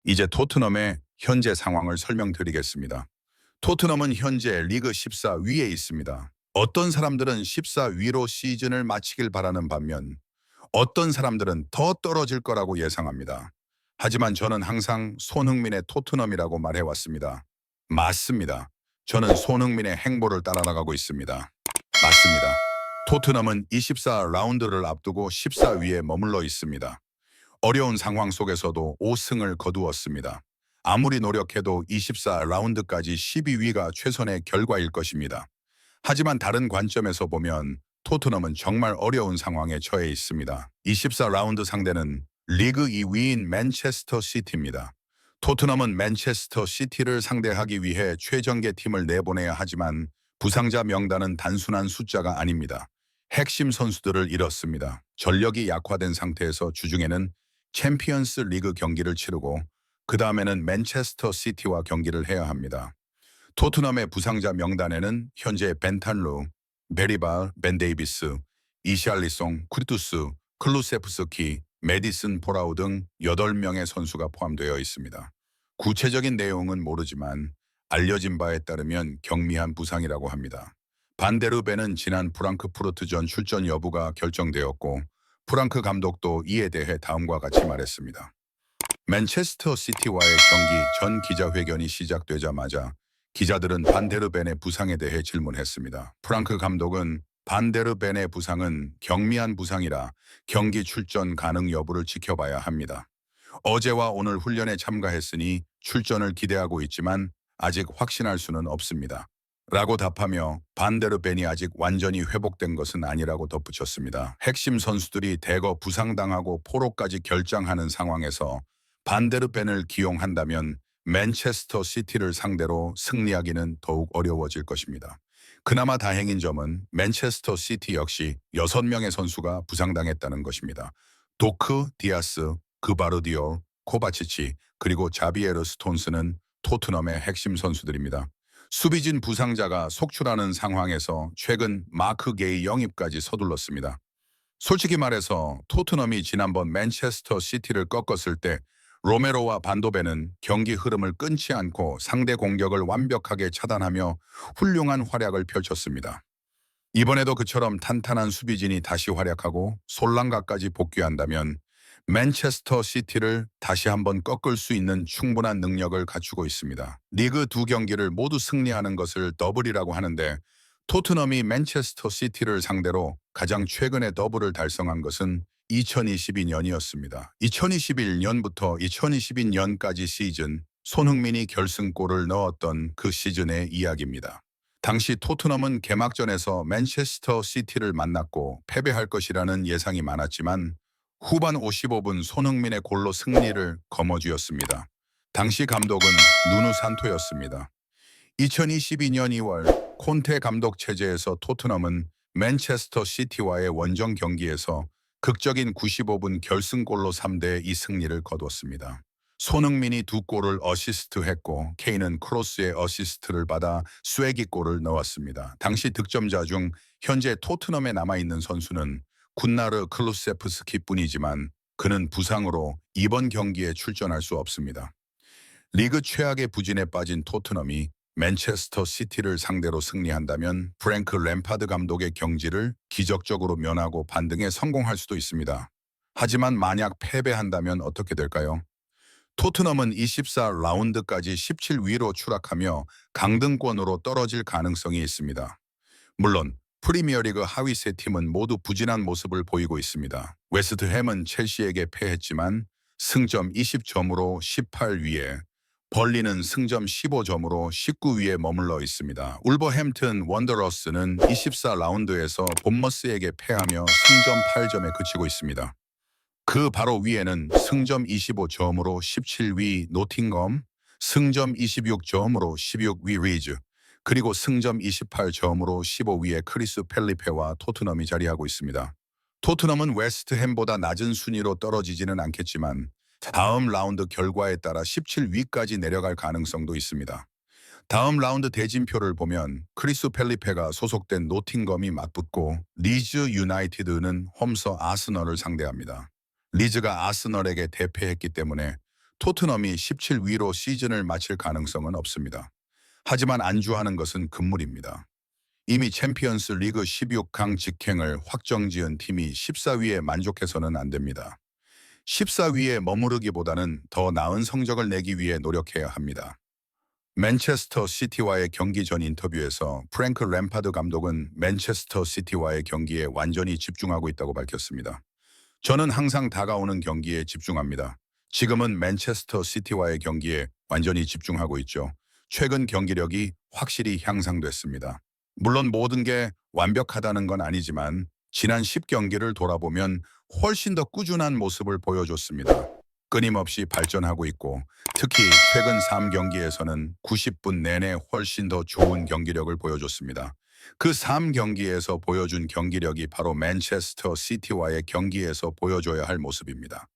이제 토트넘의 현재 상황을 설명드리겠습니다. 토트넘은 현재 리그 14위에 있습니다. 어떤 사람들은 14위로 시즌을 마치길 바라는 반면 어떤 사람들은 더 떨어질 거라고 예상합니다. 하지만 저는 항상 손흥민의 토트넘이라고 말해왔습니다. 맞습니다. 저는 손흥민의 행보를 따라나가고 있습니다. 맞습니다. 토트넘은 24라운드를 앞두고 14위에 머물러 있습니다. 어려운 상황 속에서도 5승을 거두었습니다. 아무리 노력해도 24라운드까지 12위가 최선의 결과일 것입니다. 하지만 다른 관점에서 보면 토트넘은 정말 어려운 상황에 처해 있습니다. 24라운드 상대는 리그 2위인 맨체스터 시티입니다. 토트넘은 맨체스터 시티를 상대하기 위해 최정예 팀을 내보내야 하지만 부상자 명단은 단순한 숫자가 아닙니다. 핵심 선수들을 잃었습니다. 전력이 약화된 상태에서 주중에는 챔피언스 리그 경기를 치르고 그 다음에는 맨체스터 시티와 경기를 해야 합니다. 토트넘의 부상자 명단에는 현재 벤탄루, 베리발, 벤 데이비스, 이샬리송, 쿠리투스, 클루세프스키, 메디슨 포라우 등 8명의 선수가 포함되어 있습니다. 구체적인 내용은 모르지만 알려진 바에 따르면 경미한 부상이라고 합니다. 반데르 벤은 지난 프랑크푸르트전 출전 여부가 결정되었고 프랑크 감독도 이에 대해 다음과 같이 말했습니다. 맨체스터 시티와의 경기 전 기자회견이 시작되자마자 기자들은 반데르 벤의 부상에 대해 질문했습니다. 프랑크 감독은 반데르 벤의 부상은 경미한 부상이라 경기 출전 가능 여부를 지켜봐야 합니다. 어제와 오늘 훈련에 참가했으니 출전을 기대하고 있지만 아직 확신할 수는 없습니다. 라고 답하며 반데르 벤이 아직 완전히 회복된 것은 아니라고 덧붙였습니다. 핵심 선수들이 대거 부상당하고 포로까지 결장하는 상황에서 반데르 벤을 기용한다면 맨체스터 시티를 상대로 승리하기는 더욱 어려워질 것입니다. 그나마 다행인 점은 맨체스터 시티 역시 6명의 선수가 부상당했다는 것입니다. 도크, 디아스, 그바르디올, 코바치치, 그리고 자비에르 스톤스는 토트넘의 핵심 선수들입니다. 수비진 부상자가 속출하는 상황에서 최근 마크 게이 영입까지 서둘렀습니다. 솔직히 말해서 토트넘이 지난번 맨체스터 시티를 꺾었을 때 로메로와 반도벤은 경기 흐름을 끊지 않고 상대 공격을 완벽하게 차단하며 훌륭한 활약을 펼쳤습니다. 이번에도 그처럼 탄탄한 수비진이 다시 활약하고 솔랑가까지 복귀한다면 맨체스터 시티를 다시 한번 꺾을 수 있는 충분한 능력을 갖추고 있습니다. 리그 2경기를 모두 승리하는 것을 더블이라고 하는데 토트넘이 맨체스터 시티를 상대로 가장 최근에 더블을 달성한 것은 2022년이었습니다. 2021년부터 2022년까지 시즌 손흥민이 결승골을 넣었던 그 시즌의 이야기입니다. 당시 토트넘은 개막전에서 맨체스터 시티를 만났고 패배할 것이라는 예상이 많았지만 후반 55분 손흥민의 골로 승리를 거머쥐었습니다. 당시 감독은 누누 산토였습니다. 2022년 2월 콘테 감독 체제에서 토트넘은 맨체스터 시티와의 원정 경기에서 극적인 95분 결승골로 3대2 승리를 거뒀습니다. 손흥민이 2골을 어시스트했고 케인은 크로스의 어시스트를 받아 쐐기골을 넣었습니다. 당시 득점자 중 현재 토트넘에 남아있는 선수는 군나르 클루세프스키뿐이지만 그는 부상으로 이번 경기에 출전할 수 없습니다. 리그 최악의 부진에 빠진 토트넘이 맨체스터 시티를 상대로 승리한다면 프랭크 램파드 감독의 경지를 기적적으로 면하고 반등에 성공할 수도 있습니다. 하지만 만약 패배한다면 어떻게 될까요? 토트넘은 24라운드까지 17위로 추락하며 강등권으로 떨어질 가능성이 있습니다. 물론 프리미어리그 하위 세 팀은 모두 부진한 모습을 보이고 있습니다. 웨스트햄은 첼시에게 패했지만 승점 20점으로 18위에, 벌리는 승점 15점으로 19위에 머물러 있습니다. 울버햄튼 원더러스는 24라운드에서 본머스에게 패하며 승점 8점에 그치고 있습니다. 그 바로 위에는 승점 25점으로 17위 노팅엄, 승점 26점으로 16위 리즈, 그리고 승점 28점으로 15위에 크리스 펠리페와 토트넘이 자리하고 있습니다. 토트넘은 웨스트햄보다 낮은 순위로 떨어지지는 않겠지만 다음 라운드 결과에 따라 17위까지 내려갈 가능성도 있습니다. 다음 라운드 대진표를 보면 크리스 펠리페가 소속된 노팅엄이 맞붙고 리즈 유나이티드는 홈서 아스널을 상대합니다. 리즈가 아스널에게 대패했기 때문에 토트넘이 17위로 시즌을 마칠 가능성은 없습니다. 하지만 안주하는 것은 금물입니다. 이미 챔피언스 리그 16강 직행을 확정지은 팀이 14위에 만족해서는 안 됩니다. 14위에 머무르기보다는 더 나은 성적을 내기 위해 노력해야 합니다. 맨체스터 시티와의 경기 전 인터뷰에서 프랭크 램파드 감독은 맨체스터 시티와의 경기에 완전히 집중하고 있다고 밝혔습니다. 저는 항상 다가오는 경기에 집중합니다. 지금은 맨체스터 시티와의 경기에 완전히 집중하고 있죠. 최근 경기력이 확실히 향상됐습니다. 물론 모든 게 완벽하다는 건 아니지만 지난 10경기를 돌아보면 훨씬 더 꾸준한 모습을 보여줬습니다. 끊임없이 발전하고 있고 특히 최근 3경기에서는 90분 내내 훨씬 더 좋은 경기력을 보여줬습니다. 그 3경기에서 보여준 경기력이 바로 맨체스터 시티와의 경기에서 보여줘야 할 모습입니다.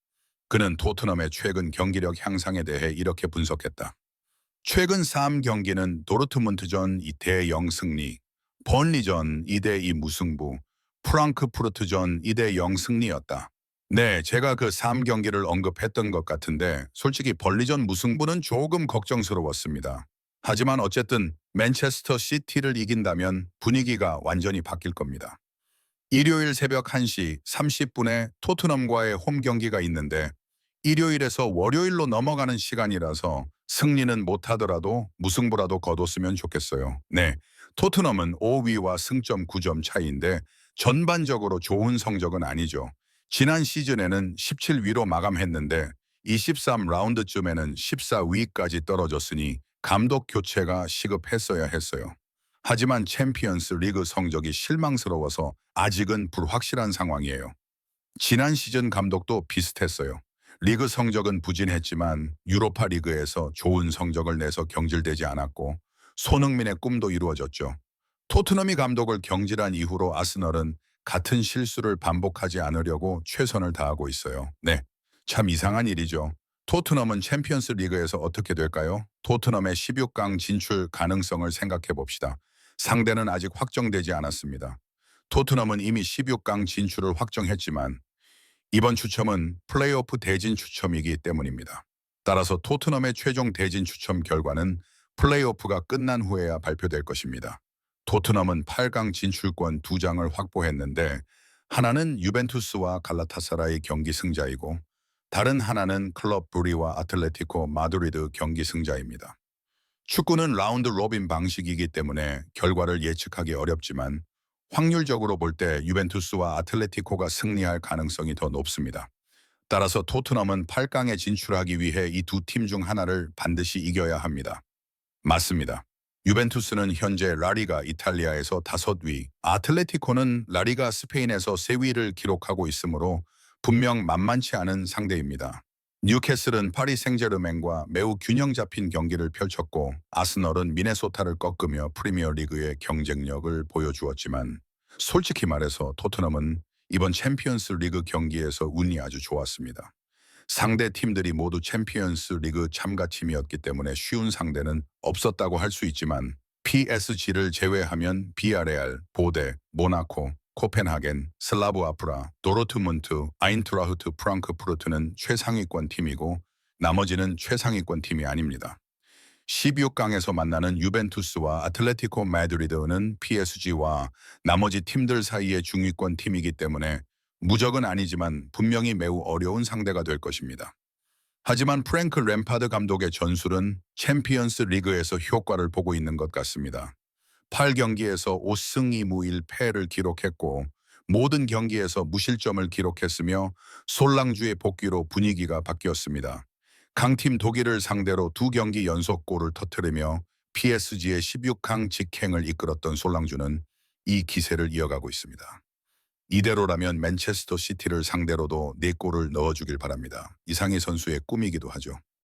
그는 토트넘의 최근 경기력 향상에 대해 이렇게 분석했다. 최근 3경기는 도르트문트전 2대0 승리, 번리전 2대2 무승부, 프랑크푸르트전 2대0 승리였다. 네, 제가 그 3경기를 언급했던 것 같은데 솔직히 번리전 무승부는 조금 걱정스러웠습니다. 하지만 어쨌든 맨체스터 시티를 이긴다면 분위기가 완전히 바뀔 겁니다. 일요일 새벽 1시 30분에 토트넘과의 홈 경기가 있는데 일요일에서 월요일로 넘어가는 시간이라서 승리는 못하더라도 무승부라도 거뒀으면 좋겠어요. 네, 토트넘은 5위와 승점 9점 차이인데 전반적으로 좋은 성적은 아니죠. 지난 시즌에는 17위로 마감했는데 23라운드쯤에는 14위까지 떨어졌으니 감독 교체가 시급했어야 했어요. 하지만 챔피언스 리그 성적이 실망스러워서 아직은 불확실한 상황이에요. 지난 시즌 감독도 비슷했어요. 리그 성적은 부진했지만 유로파 리그에서 좋은 성적을 내서 경질되지 않았고 손흥민의 꿈도 이루어졌죠. 토트넘이 감독을 경질한 이후로 아스널은 같은 실수를 반복하지 않으려고 최선을 다하고 있어요. 네, 참 이상한 일이죠. 토트넘은 챔피언스 리그에서 어떻게 될까요? 토트넘의 16강 진출 가능성을 생각해 봅시다. 상대는 아직 확정되지 않았습니다. 토트넘은 이미 16강 진출을 확정했지만 이번 추첨은 플레이오프 대진 추첨이기 때문입니다. 따라서 토트넘의 최종 대진 추첨 결과는 플레이오프가 끝난 후에야 발표될 것입니다. 토트넘은 8강 진출권 2장을 확보했는데 하나는 유벤투스와 갈라타사라의 경기 승자이고 다른 하나는 클럽 브리와 아틀레티코 마드리드 경기 승자입니다. 축구는 라운드 로빈 방식이기 때문에 결과를 예측하기 어렵지만 확률적으로 볼 때 유벤투스와 아틀레티코가 승리할 가능성이 더 높습니다. 따라서 토트넘은 8강에 진출하기 위해 이 두 팀 중 하나를 반드시 이겨야 합니다. 맞습니다. 유벤투스는 현재 라리가 이탈리아에서 5위, 아틀레티코는 라리가 스페인에서 3위를 기록하고 있으므로 분명 만만치 않은 상대입니다. 뉴캐슬은 파리 생제르맹과 매우 균형 잡힌 경기를 펼쳤고 아스널은 미네소타를 꺾으며 프리미어리그의 경쟁력을 보여주었지만 솔직히 말해서 토트넘은 이번 챔피언스 리그 경기에서 운이 아주 좋았습니다. 상대 팀들이 모두 챔피언스 리그 참가팀이었기 때문에 쉬운 상대는 없었다고 할 수 있지만 PSG를 제외하면 비아레알, 보데, 모나코, 코펜하겐, 슬라브 아프라, 도르트문트, 아인트라흐트 프랑크푸르트는 최상위권 팀이고 나머지는 최상위권 팀이 아닙니다. 16강에서 만나는 유벤투스와 아틀레티코 마드리드는 PSG와 나머지 팀들 사이의 중위권 팀이기 때문에 무적은 아니지만 분명히 매우 어려운 상대가 될 것입니다. 하지만 프랭크 램파드 감독의 전술은 챔피언스 리그에서 효과를 보고 있는 것 같습니다. 8경기에서 5승 2무 1패를 기록했고 모든 경기에서 무실점을 기록했으며 솔랑주의 복귀로 분위기가 바뀌었습니다. 강팀 독일을 상대로 2경기 연속 골을 터뜨리며 PSG의 16강 직행을 이끌었던 솔랑주는 이 기세를 이어가고 있습니다. 이대로라면 맨체스터 시티를 상대로도 4골을 넣어주길 바랍니다. 이상희 선수의 꿈이기도 하죠.